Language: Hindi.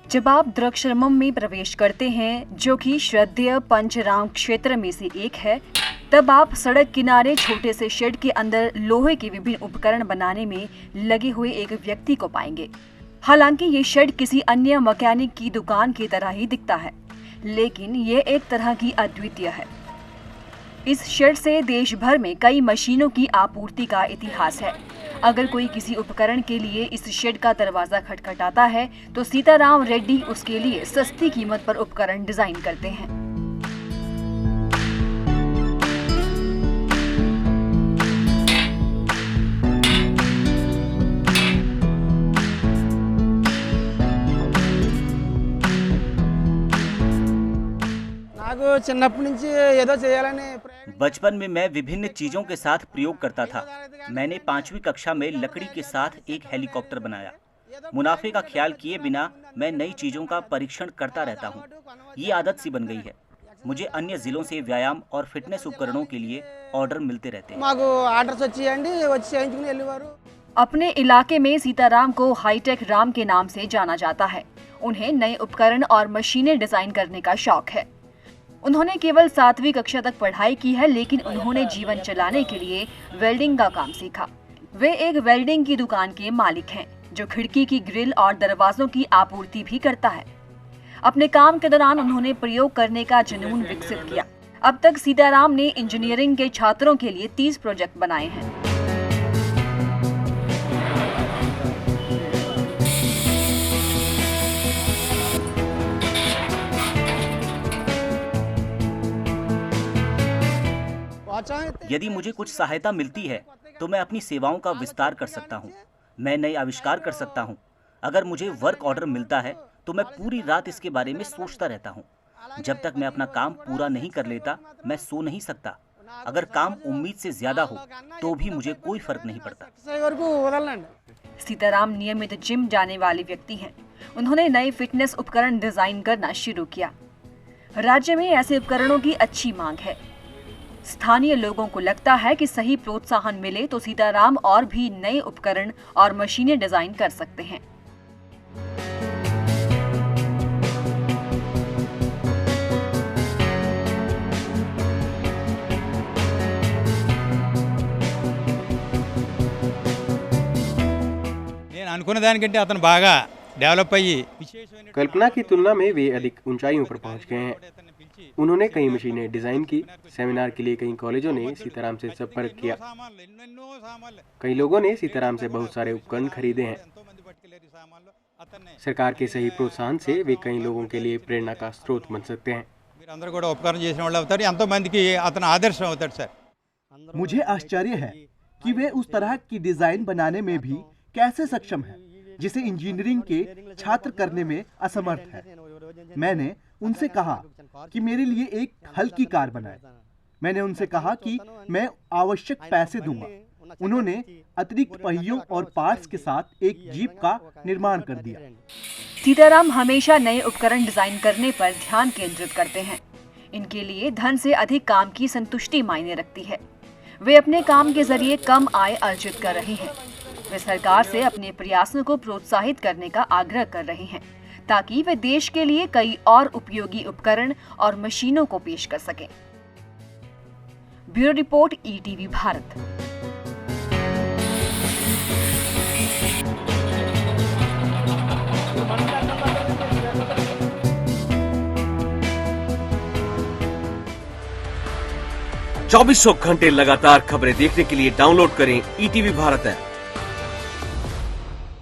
जब आप द्रक्षरमम में प्रवेश करते हैं, जो कि श्रद्धेय पंचराम क्षेत्र में से एक है, तब आप सड़क किनारे छोटे से शेड के अंदर लोहे के विभिन्न उपकरण बनाने में लगे हुए एक व्यक्ति को पाएंगे। हालांकि ये शेड किसी अन्य मैकेनिक की दुकान की तरह ही दिखता है, लेकिन ये एक तरह की अद्वितीय है। इस शेड से देश भर में कई मशीनों की आपूर्ति का इतिहास है। अगर कोई किसी उपकरण के लिए इस शेड का दरवाजा खटखटाता है तो सीताराम रेड्डी उसके लिए सस्ती कीमत पर उपकरण डिजाइन करते हैं। बचपन में मैं विभिन्न चीजों के साथ प्रयोग करता था। मैंने 5वीं कक्षा में लकड़ी के साथ एक हेलीकॉप्टर बनाया। मुनाफे का ख्याल किए बिना मैं नई चीजों का परीक्षण करता रहता हूँ। ये आदत सी बन गई है। मुझे अन्य जिलों से व्यायाम और फिटनेस उपकरणों के लिए ऑर्डर मिलते रहते हैं। अपने इलाके में सीताराम को हाईटेक राम के नाम से जाना जाता है। उन्हें नए उपकरण और मशीनें डिजाइन करने का शौक है। उन्होंने केवल 7वीं कक्षा तक पढ़ाई की है, लेकिन उन्होंने जीवन चलाने के लिए वेल्डिंग का काम सीखा। वे एक वेल्डिंग की दुकान के मालिक हैं, जो खिड़की की ग्रिल और दरवाजों की आपूर्ति भी करता है। अपने काम के दौरान उन्होंने प्रयोग करने का जुनून विकसित किया। अब तक सीताराम ने इंजीनियरिंग के छात्रों के लिए 30 प्रोजेक्ट बनाए हैं। यदि मुझे कुछ सहायता मिलती है तो मैं अपनी सेवाओं का विस्तार कर सकता हूँ। मैं नए आविष्कार कर सकता हूँ। अगर मुझे वर्क ऑर्डर मिलता है तो मैं पूरी रात इसके बारे में सोचता रहता हूँ। जब तक मैं अपना काम पूरा नहीं कर लेता, मैं सो नहीं सकता। अगर काम उम्मीद से ज्यादा हो तो भी मुझे कोई फर्क नहीं पड़ता। सीताराम नियमित जिम जाने वाले व्यक्ति हैं। उन्होंने नए फिटनेस उपकरण डिजाइन करना शुरू किया। राज्य में ऐसे उपकरणों की अच्छी मांग है। स्थानीय लोगों को लगता है कि सही प्रोत्साहन मिले तो सीताराम और भी नए उपकरण और मशीनें डिजाइन कर सकते हैं। कल्पना की तुलना में वे अधिक ऊंचाइयों पर पहुंच गए हैं। उन्होंने कई मशीनें डिजाइन की। सेमिनार के लिए कई कॉलेजों ने सीताराम से संपर्क किया। कई लोगों ने सीताराम से बहुत सारे उपकरण खरीदे हैं। सरकार के सही प्रोत्साहन से वे कई लोगों के लिए प्रेरणा का स्रोत बन सकते हैं। मुझे आश्चर्य है कि वे उस तरह की डिजाइन बनाने में भी कैसे सक्षम हैं, जिसे इंजीनियरिंग के छात्र करने में असमर्थ है। मैंने उनसे कहा कि मेरे लिए एक हल्की कार बनाए। मैंने उनसे कहा कि मैं आवश्यक पैसे दूंगा। उन्होंने अतिरिक्त पहियों और पार्ट्स के साथ एक जीप का निर्माण कर दिया। सीताराम हमेशा नए उपकरण डिजाइन करने पर ध्यान केंद्रित करते हैं। इनके लिए धन से अधिक काम की संतुष्टि मायने रखती है। वे अपने काम के जरिए कम आय अर्जित कर रहे हैं। वे सरकार से अपने प्रयासों को प्रोत्साहित करने का आग्रह कर रहे हैं, ताकि वे देश के लिए कई और उपयोगी उपकरण और मशीनों को पेश कर सकें। Bureau report, ETV Bharat. चौबीसों घंटे लगातार खबरें देखने के लिए डाउनलोड करें ईटीवी भारत ऐप।